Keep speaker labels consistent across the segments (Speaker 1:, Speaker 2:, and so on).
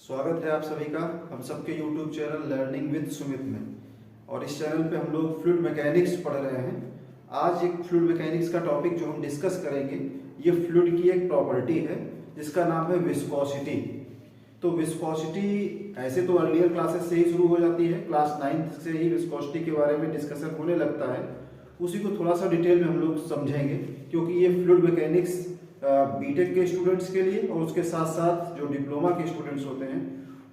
Speaker 1: स्वागत है आप सभी का हम सबके YouTube channel learning with Sumit में। और इस चैनल पे हम लोग फ्लूइड मैकेनिक्स पढ़ रहे हैं। आज एक फ्लूइड मैकेनिक्स का टॉपिक जो हम डिस्कस करेंगे, ये फ्लूइड की एक प्रॉपर्टी है जिसका नाम है विस्कोसिटी। तो विस्कोसिटी ऐसे तो अर्लियर क्लासेस से ही शुरू हो जाती है, क्लास 9th से ही विस्कोसिटी के बारे में डिस्कशन होने लगता है। उसी को थोड़ा सा डिटेल में हम लोग समझेंगे, क्योंकि ये फ्लूइड मैकेनिक्स बीटेक के स्टूडेंट्स के लिए और उसके साथ साथ जो डिप्लोमा के स्टूडेंट्स होते हैं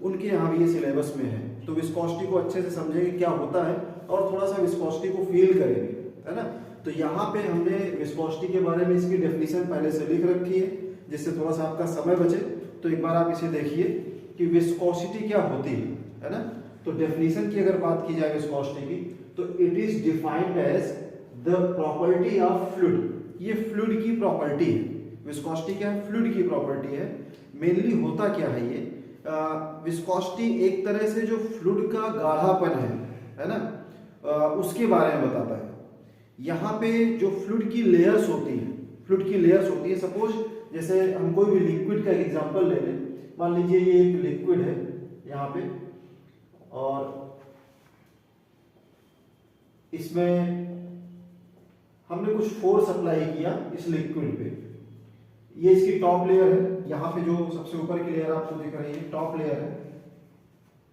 Speaker 1: उनके यहाँ भी ये सिलेबस में है। तो विस्कोसिटी को अच्छे से समझेंगे क्या होता है और थोड़ा सा विस्कोसिटी को फील करेंगे, है ना। तो यहाँ पे हमने विस्कोसिटी के बारे में इसकी डेफिनेशन पहले से लिख रखी है, जिससे थोड़ा सा आपका समय बचे। तो एक बार आप इसे देखिए कि विस्कोसिटी क्या होती है ना। तो डेफिनेशन की अगर बात की जाए विस्कोसिटी की, तो it is defined as the property of fluid. ये फ्लूइड की प्रॉपर्टी है। विस्कोसिटी क्या है? फ्लूइड की प्रॉपर्टी है। मेनली होता क्या है ये? विस्कोसिटी एक तरह से जो फ्लूइड का गाढ़ापन है ना, उसके बारे में बताता है। यहाँ पे जो फ्लूइड की लेयर्स होती है, सपोज जैसे हम कोई भी लिक्विड का एग्जांपल ले लें। मान लीजिए ये एक लिक्विड है यहाँ पे, और इसमें हमने कुछ फोर्स अप्लाई किया इस लिक्विड पे। ये इसकी टॉप लेयर है, यहाँ पे जो सबसे ऊपर की लेयर आपको दिख रही है टॉप लेयर है।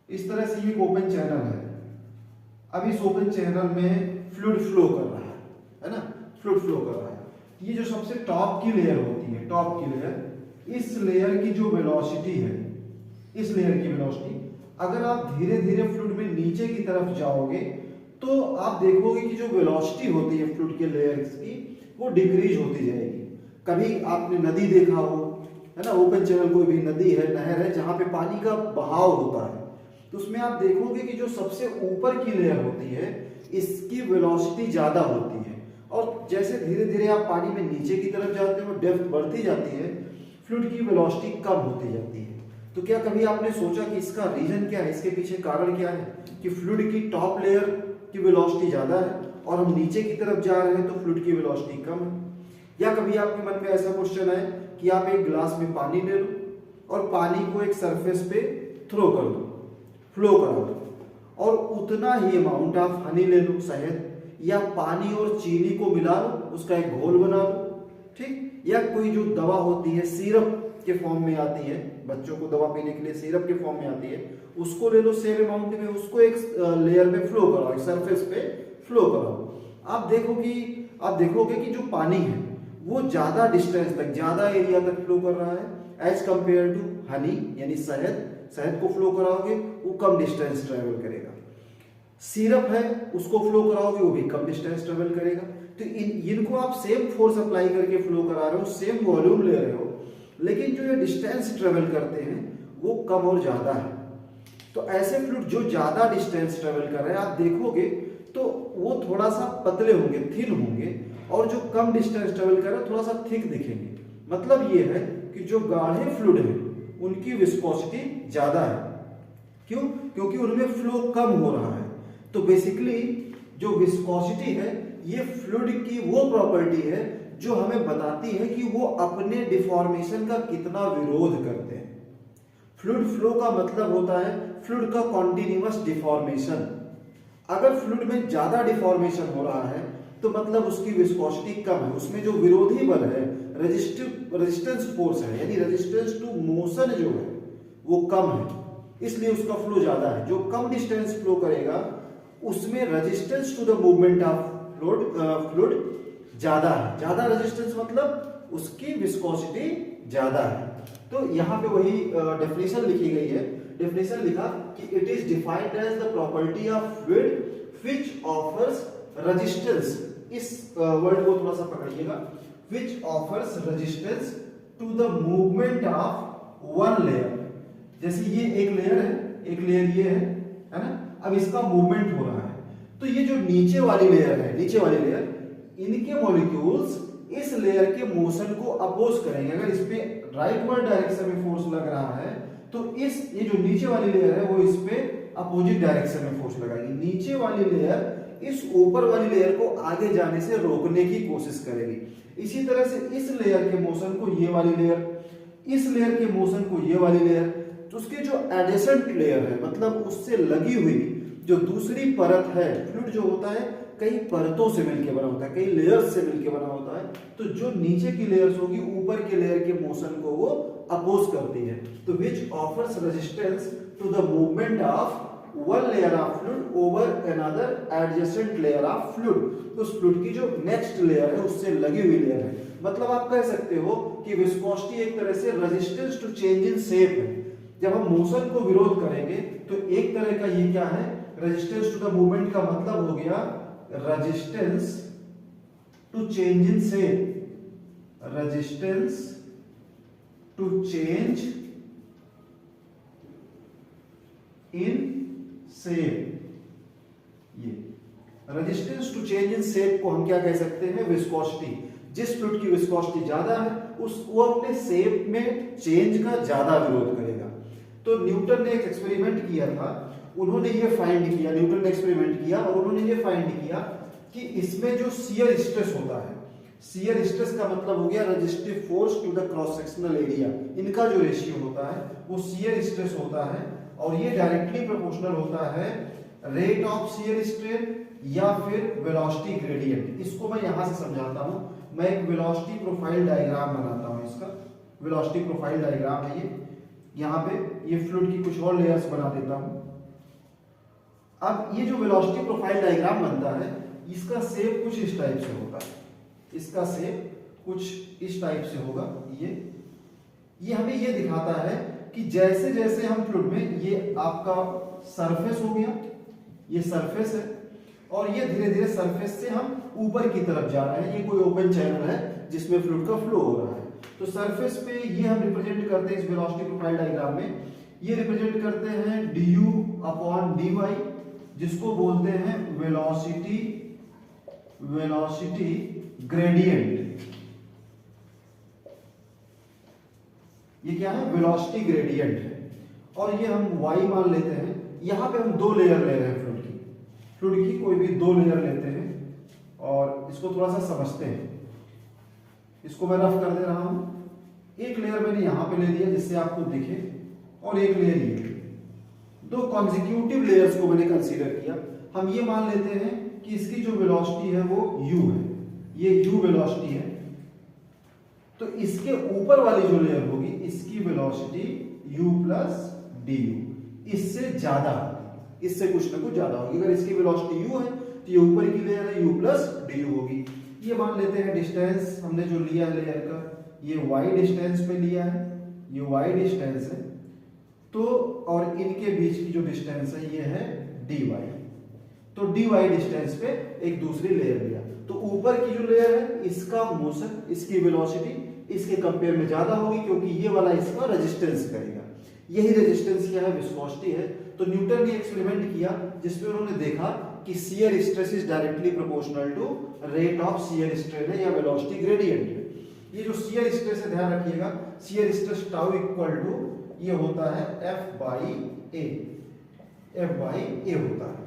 Speaker 1: इस तरह से ये ओपन चैनल है। अब इस ओपन चैनल में फ्लूइड फ्लो कर रहा है ना, फ्लूइड फ्लो कर रहा है। ये जो सबसे टॉप की लेयर होती है, टॉप की लेयर, इस लेयर की जो वेलोसिटी है, इस लेयर की वेलोसिटी, अगर आप धीरे धीरे फ्लूइड में नीचे की तरफ जाओगे तो आप देखोगे कि जो वेलोसिटी होती है फ्लूइड के लेयर्स की, वो डिक्रीज होती जाएगी। कभी आपने नदी देखा हो, है ना, ओपन चैनल कोई भी नदी है, नहर है, जहां पे पानी का बहाव होता है, तो उसमें आप देखोगे कि जो सबसे ऊपर की लेयर होती है इसकी वेलोसिटी ज्यादा होती है, और जैसे धीरे धीरे आप पानी में नीचे की तरफ जाते हो, डेप्थ बढ़ती जाती है, फ्लूइड की वेलोसिटी कम होती जाती है। तो क्या कभी आपने सोचा कि इसका रीजन क्या है, इसके पीछे कारण क्या है कि फ्लूइड की टॉप लेयर की वेलोसिटी ज्यादा है और हम नीचे की तरफ जा रहे हैं तो फ्लूइड की वेलोसिटी कम है? या कभी आपके मन में ऐसा क्वेश्चन है कि आप एक ग्लास में पानी ले लो और पानी को एक सरफेस पे थ्रो कर दो, फ्लो करा दो, और उतना ही अमाउंट ऑफ हनी ले लो, शहद, या पानी और चीनी को मिला लो, उसका एक घोल बना लो, ठीक। या कोई जो दवा होती है सिरप के फॉर्म में आती है, बच्चों को दवा पीने के लिए सिरप के फॉर्म में आती है, उसको ले लो सेम अमाउंट में, उसको एक लेयर पे फ्लो कराओ, एक सरफेस पे फ्लो कराओ। आप देखोगे कि जो पानी है वो ज्यादा डिस्टेंस तक, ज्यादा एरिया तक फ्लो कर रहा है एज कंपेयर टू हनी, यानी शहद को फ्लो कराओगे वो कम डिस्टेंस ट्रेवल करेगा। सिरप है उसको फ्लो कराओगे वो भी कम डिस्टेंस ट्रेवल करेगा। तो इनको आप सेम फोर्स अप्लाई करके फ्लो करा रहे हो, सेम वॉल्यूम ले रहे हो, लेकिन जो ये डिस्टेंस ट्रेवल करते हैं वो कम और ज्यादा है। तो ऐसे फ्लूइड जो ज्यादा डिस्टेंस ट्रेवल कर रहे हैं आप देखोगे तो वो थोड़ा सा पतले होंगे, थिन होंगे, और जो कम डिस्टेंस ट्रेवल कर रहे हैं थोड़ा सा थिक दिखेंगे। मतलब ये है कि जो गाढ़े फ्लूइड है उनकी विस्कोसिटी ज्यादा है। क्यों? क्योंकि उनमें फ्लो कम हो रहा है। तो बेसिकली जो विस्कोसिटी है ये फ्लूइड की वो प्रॉपर्टी है जो हमें बताती है कि वो अपने डिफॉर्मेशन का कितना विरोध करते हैं। फ्लूइड फ्लो का मतलब होता है फ्लूइड का कॉन्टिन्यूअस डिफॉर्मेशन। अगर फ्लूइड में ज्यादा डिफॉर्मेशन हो रहा है तो मतलब उसकी विस्कोसिटी कम है, उसमें जो विरोधी बल है, रेजिस्टेंस फोर्स है, यानी रेजिस्टेंस टू मोशन जो है वो कम है, इसलिए उसका फ्लो ज्यादा है। जो कम डिस्टेंस फ्लो करेगा उसमें resistance to the movement of fluid ज्यादा है। ज्यादा रेजिस्टेंस मतलब उसकी विस्कोसिटी ज्यादा है। तो यहाँ पे वही डेफिनेशन लिखी गई है। डेफिनेशन लिखा कि it is defined as the property of fluid which offers resistance, इस वर्ड को थोड़ा सा पकड़िएगा, which offers resistance to the movement of one layer। जैसे ये एक लेयर है, एक लेयर ये है ना, अब इसका मूवमेंट हो रहा है, तो ये जो नीचे वाली लेयर है, नीचे वाली लेयर, इनके मॉलिक्यूल्स इस लेयर के मोशन को अपोज करेंगे। अगर इस पे राइटवर्ड डायरेक्शन में फोर्स लग रहा है तो ये जो नीचे वाली लेयर है वो इस पे अपोजिट डायरेक्शन में फोर्स लगाएगी। नीचे वाली लेयर इस ऊपर वाली लेयर को आगे जाने से रोकने की कोशिश करेगी। इसी तरह से इस लेयर के मोशन को ये वाली लेयर, इस लेयर के मोशन को ये वाली लेयर, तो उसके जो एडजेसेंट लेयर है, मतलब उससे लगी हुई जो दूसरी परत है, फ्लूइड जो होता है कई परतों से मिलकर बना होता है, कई लेयर्स से मिलकर बना होता है, तो जो नीचे की लेयर्स होगी ऊपर के लेयर के मोशन को वो अपोज करती है। तो which offers resistance to the movement of one layer of fluid over another adjacent layer of fluid. तो उस फ्लूइड की जो नेक्स्ट लेयर है उससे लगी हुई लेयर है। मतलब आप कह सकते हो कि विस्कोसिटी एक तरह से resistance to change in shape है। जब हम मोशन को विरोध करेंगे तो एक तरह का ये क्या है, रेजिस्टेंस टू द मूवमेंट का मतलब हो गया resistance to change in shape, resistance to change in shape. ये resistance to change in shape को हम क्या कह सकते हैं, विस्कोसिटी। जिस फ्लूइड की विस्कोसिटी ज्यादा है उस वो अपने शेप में चेंज का ज्यादा विरोध करेगा। तो न्यूटन ने एक एक्सपेरिमेंट किया था, उन्होंने ये फाइंड किया, न्यूटन ने एक्सपेरिमेंट किया और उन्होंने ये फाइंड किया कि इसमें जो शियर स्ट्रेस होता है, शियर स्ट्रेस का मतलब हो गया resistive force to the cross sectional area, इनका जो रेशियो होता है वो शियर स्ट्रेस होता है और ये डायरेक्टली प्रोपोर्शनल होता है रेट ऑफ शियर स्ट्रेन या फिर वेलोसिटी ग्रेडियंट। इसको मैं यहां से समझाता हूं। मैं एक वेलोसिटी प्रोफाइल डायग्राम बनाता हूं, इसका वेलोसिटी प्रोफाइल डायग्राम है ये। यहाँ पे ये फ्लूइड की कुछ और लेयर्स बना देता हूं। अब ये जो वेलोसिटी प्रोफाइल डायग्राम बनता है इसका शेप कुछ इस टाइप से होता है, इसका शेप कुछ इस टाइप से होगा। ये हमें ये दिखाता है कि जैसे जैसे हम फ्लूइड में, ये आपका सरफेस हो गया, ये सरफेस है और ये धीरे धीरे सरफेस से हम ऊपर की तरफ जा रहे हैं। ये कोई ओपन चैनल है जिसमें फ्लूइड का फ्लो हो रहा है। तो सरफेस पे ये हम रिप्रेजेंट करते हैं इस वेलोसिटी प्रोफाइल डायग्राम में, ये रिप्रेजेंट करते हैं du अपॉन dy, जिसको बोलते हैं वेलोसिटी ग्रेडियंट। ये क्या है, वेलोसिटी ग्रेडियंट है और ये हम y मान लेते हैं। यहां पे हम दो लेयर ले रहे हैं फ्लूइड की कोई भी दो लेयर लेते हैं और इसको थोड़ा सा समझते हैं। इसको मैं रफ कर दे रहा हूं। एक लेयर मैंने यहां पे ले लिया जिससे आपको दिखे और एक लेयर ये, दो कॉन्जिक्यूटिव लेयर्स को मैंने कंसीडर किया। हम ये मान लेते हैं कि इसकी जो वेलोसिटी है वो u है, ये u वेलोसिटी है। तो इसके ऊपर वाली जो लेयर होगी इसकी वेलोसिटी u प्लस du, इससे ज्यादा, इससे कुछ ना कुछ ज्यादा होगी। अगर इसकी वेलोसिटी u है तो ये ऊपर की लेयर है u प्लस du होगी। ये मान लेते हैं डिस्टेंस हमने जो लिया है लेयर का, ये y डिस्टेंस पे लिया है, ये y डिस्टेंस है। तो और इनके बीच की जो डिस्टेंस है ये है dy। तो dy डिस्टेंस पे एक दूसरी लेयर लिया। तो ऊपर की जो लेयर है इसका मोशन, इसकी वेलोसिटी इसके कंपेयर में ज्यादा होगी क्योंकि ये वाला इसका रेजिस्टेंस करेगा। यही रेजिस्टेंस क्या है, विस्कोसिटी है। तो न्यूटन ने एक्सपेरिमेंट किया जिसमें उन्होंने देखा कि shear stress is directly proportional to rate of shear strain है या वेलोसिटी ग्रेडियंट है। ये जो शियर स्ट्रेस है ध्यान रखिएगा, shear stress tau equal to ये होता है F बाई ए होता है।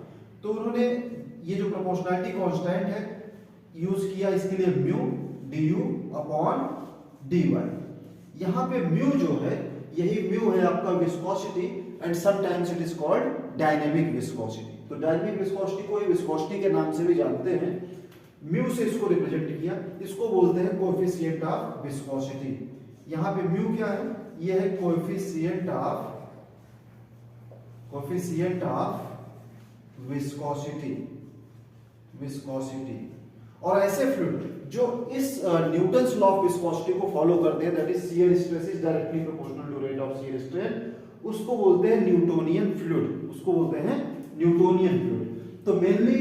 Speaker 1: तो उन्होंने ये जो प्रोपोर्शनलिटी कांस्टेंट है यूज किया इसके लिए म्यू du अपॉन dy। यहां पे म्यू जो है यही म्यू है आपका viscosity and sometimes it is called dynamic viscosity. तो डायनेमिक विस्कोसिटी को विस्कोसिटी के नाम से भी जानते हैं। म्यू से इसको रिप्रेजेंट किया, इसको बोलते हैं कोएफिशिएंट ऑफ विस्कोसिटी। यहां पे म्यू क्या है, ये है कोएफिशिएंट ऑफ विस्कोसिटी। और ऐसे फ्लूइड जो इस न्यूटन्स लॉ ऑफ विस्कोसिटी को फॉलो करते हैं, that is shear stress is directly proportional to rate of shear strain, उसको बोलते हैं न्यूटोनियन फ्लूइड, उसको बोलते हैं न्यूटोनियन फ्लूइड। तो मेनली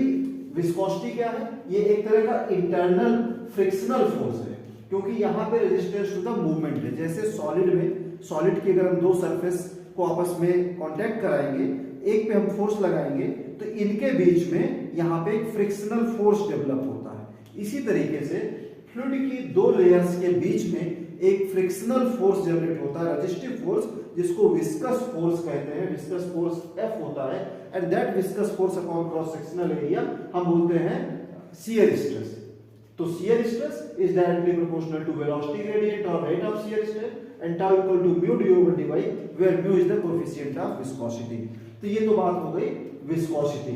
Speaker 1: विस्कोसिटी क्या है, ये एक तरह का इंटरनल फ्रिक्शनल फोर्स है क्योंकि यहां पे रेजिस्टेंस टू द मूवमेंट है। जैसे सॉलिड की अगर हम दो सरफेस को आपस में कांटेक्ट कराएंगे, एक पे हम फोर्स लगाएंगे तो इनके बीच में यहां पे एक फ्रिक्शनल फोर्स डेवलप होता है। इसी तरीके से फ्लूइड की दो लेयर्स के बीच में एक फ्रिक्शनल फोर्स जनरेट होता है, रेजिस्टिव फोर्स, जिसको विस्कस फोर्स कहते हैं। विस्कस फोर्स F होता है and that viscous force upon cross sectional area हम बोलते हैं शियर स्ट्रेस। तो shear stress is directly proportional to velocity gradient और rate of shear stress and tau equal to mu d over d y, where mu is the coefficient of viscosity. तो ये तो बात हो गई विस्कोसिटी।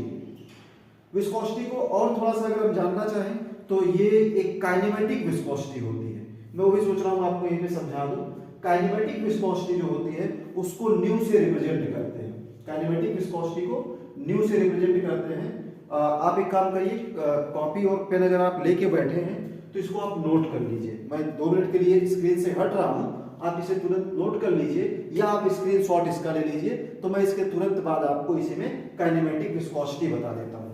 Speaker 1: विस्कोसिटी को और थोड़ा सा अगर हम जानना चाहें तो ये एक काइनेमेटिक विस्कोसिटी होती है। मैं वही सोच रहा हूँ आपको यहीं पे समझा दूं। काइनेमेटिक विस्कोसिटी जो होती है उसको न्यू से रिप्रेजेंट करते हैं। काइनेमेटिक विस्कोसिटी को न्यू से रिप्रेजेंट करते हैं। आप एक काम करिए, कॉपी और पेन अगर आप लेके बैठे हैं तो इसको आप नोट कर लीजिए। मैं 2 मिनट के लिए स्क्रीन से हट रहा हूं, आप इसे तुरंत नोट कर लीजिए या आप स्क्रीनशॉट इसका ले लीजिए, तो मैं इसके तुरंत बाद आपको इसी में काइनेमेटिक विस्कोसिटी बता देता हूं।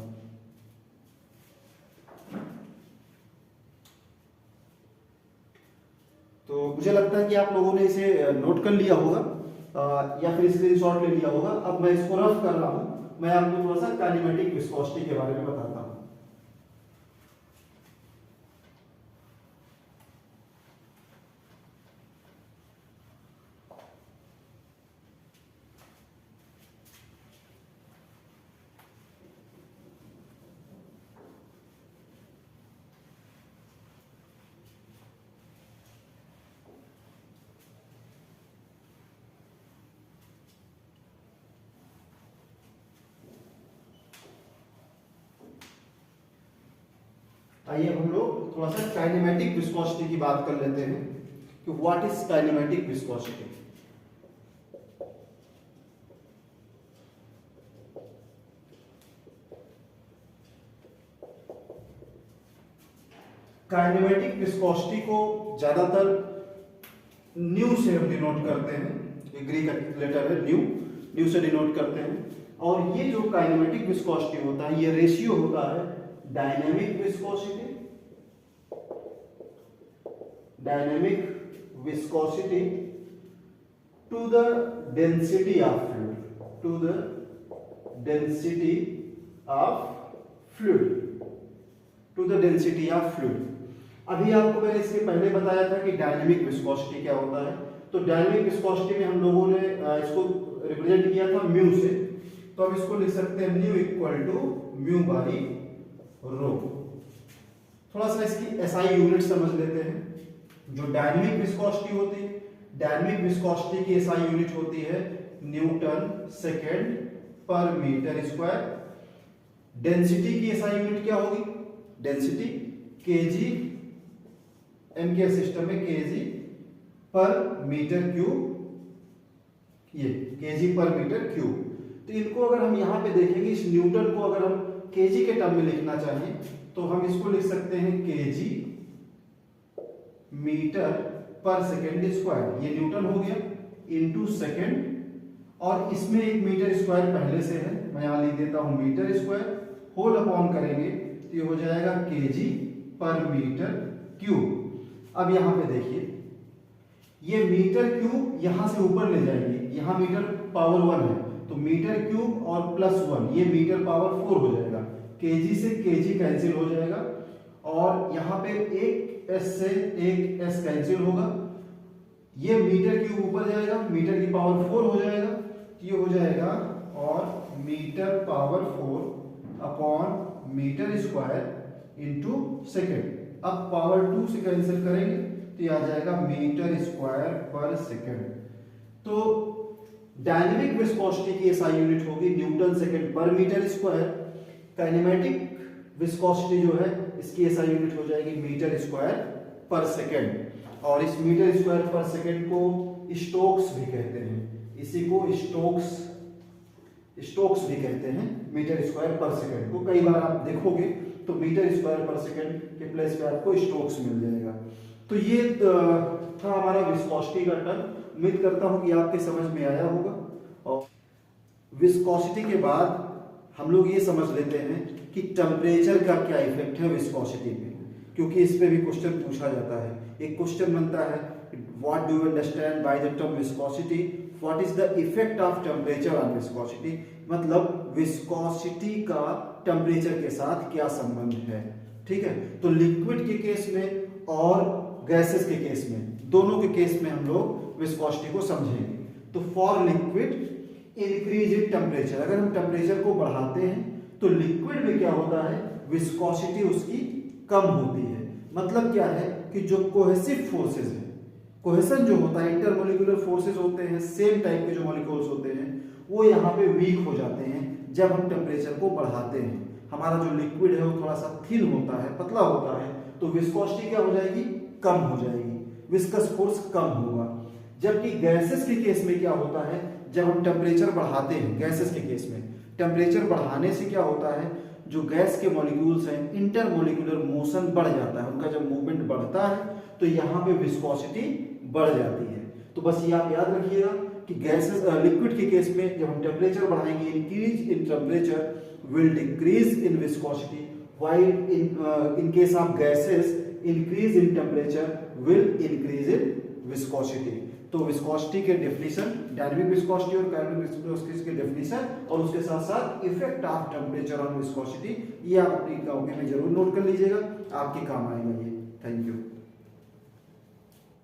Speaker 1: तो मुझे लगता है कि आप लोगों ने इसे नोट कर लिया होगा या फिर स्क्रीनशॉट ले लिया होगा। अब मैं इसको रफ कर रहा हूं, मैं आपको थोड़ा सा काइनेमेटिक विस्कोसिटी के बारे में बताता हूं। आइए हम लोग थोड़ा सा काइनेमेटिक विस्कोसिटी की बात कर लेते हैं कि what is kinematic viscosity. Kinematic viscosity को ज्यादातर न्यू से हम डिनोट करते हैं। ग्रीक लेटर है न्यू, न्यू से डिनोट करते हैं। और ये जो काइनेमेटिक विस्कोसिटी होता है ये रेशियो होता है dynamic viscosity, dynamic viscosity to the density of fluid, to the density of fluid, to the density of fluid. अभी आपको मैंने इसके पहले बताया था कि डायनेमिक विस्कोसिटी क्या होता है। तो डायनेमिक विस्कोसिटी में हम लोगों ने इसको रिप्रेजेंट किया था म्यू से, तो अब इसको लिख सकते हैं mu equal to mu by rho. थोड़ा सा इसकी एसआई यूनिट समझ लेते हैं। जो डायनेमिक विस्कोसिटी होती है, डायनेमिक विस्कोसिटी की एसआई यूनिट होती है न्यूटन सेकेंड पर मीटर स्क्वायर। डेंसिटी की एसआई यूनिट क्या होगी? डेंसिटी केजी, एम के सिस्टम में केजी पर मीटर क्यूब, ये केजी पर मीटर क्यूब। तो इनको अगर हम यहां पे देखेंगे, इस न्यूटन को अगर हम केजी के टर्म में लिखना चाहिए तो हम इसको लिख सकते हैं केजी मीटर पर सेकेंड स्क्वायर, ये न्यूटन हो गया, इनटू सेकेंड, और इसमें एक मीटर स्क्वायर पहले से है, मैं यहां लिख देता हूं मीटर स्क्वायर, होल अपॉन करेंगे तो ये हो जाएगा केजी पर मीटर क्यूब। अब यहां पे देखिए, ये मीटर क्यूब यहां से ऊपर ले जाएंगे, यहां मीटर पावर 1 है तो मीटर क्यूब और प्लस 1 ये मीटर पावर 4 हो जाएगा। केजी से केजी कैंसिल हो जाएगा और यहाँ पे एक एस से एक एस कैंसिल होगा। ये मीटर क्यूब ऊपर जाएगा, मीटर की पावर 4 हो जाएगा, तो ये हो जाएगा और metre power 4 upon metre square into second. अब पावर 2 से कैंसिल करेंगे तो ये आ जाएगा मीटर स्क्वायर पर सेकेंड। तो डायनेमिक विस्कोसिटी की एसआई यूनिट होगी न्यूटन सेकेंड पर मीटर स्क्वायर। काइनेमेटिक विस्कोसिटी जो है इसकी एसआई यूनिट हो जाएगी मीटर स्क्वायर पर सेकेंड। और इस मीटर स्क्वायर पर सेकेंड को स्टोक्स भी कहते हैं, इसी को स्टोक्स भी कहते हैं मीटर स्क्वायर पर सेकेंड को। कई बार आप देखोगे तो मीटर स्क्वायर पर सेकेंड के प्लेस पे आपको स्टोक्स मिल जाएगा। तो ये था हमारा विस्कोसिटी का टर्म। उम्मीद करता हूं कि आपके समझ में आया होगा। और विस्कोसिटी के बाद हम लोग ये समझ लेते हैं कि टेम्परेचर का क्या इफेक्ट है विस्कोसिटी पे, क्योंकि इस पे भी क्वेश्चन पूछा जाता है। एक क्वेश्चन बनता है what do you understand by the term viscosity, what is the effect of temperature on viscosity, मतलब विस्कोसिटी का टेम्परेचर के साथ क्या संबंध है। ठीक है, तो लिक्विड के केस में और गैसेस के केस में, दोनों के केस में हम लोग विस्कोसिटी को समझेंगे। तो for liquid increase in temperature, अगर हम टेम्परेचर को बढ़ाते हैं तो लिक्विड में क्या होता है, विस्कोसिटी उसकी कम होती है। मतलब क्या है कि जो कोहेसिव फोर्सेस है, कोहेशन जो होता है, इंटरमोलिकुलर फोर्सेस होते हैं, सेम टाइप के जो मॉलिक्यूल्स होते हैं वो यहाँ पे वीक हो जाते हैं जब हम टेम्परेचर को बढ़ाते हैं। हमारा जो लिक्विड है वो थोड़ा सा थिन होता है, पतला होता है, तो विस्कोसिटी क्या हो जाएगी, कम हो जाएगी, विस्कस फोर्स कम होगा। जबकि गैसेस के केस में क्या होता है, जब हम टेम्परेचर बढ़ाते हैं, गैसेस के केस में टेम्परेचर बढ़ाने से क्या होता है, जो गैस के मॉलिक्यूल्स हैं इंटरमोलिकुलर मोशन बढ़ जाता है, उनका जब मूवमेंट बढ़ता है तो यहाँ पे विस्कोसिटी बढ़ जाती है। तो बस ये आप याद रखिएगा कि गैसेस लिक्विड के केस में जब हम टेम्परेचर बढ़ाएंगे, increase in temperature will decrease in viscosity, while in case of gases increase in temperature will increase in viscosity। तो विस्कोसिटी के डेफिनेशन, डायनामिक विस्कोसिटी और काइनेटिक विस्कोसिटी के डेफिनेशन और उसके साथ साथ effect of temperature on viscosity, ये आप अपनी कॉपी में जरूर नोट कर लीजिएगा, आपके काम आएगा ये। Thank you.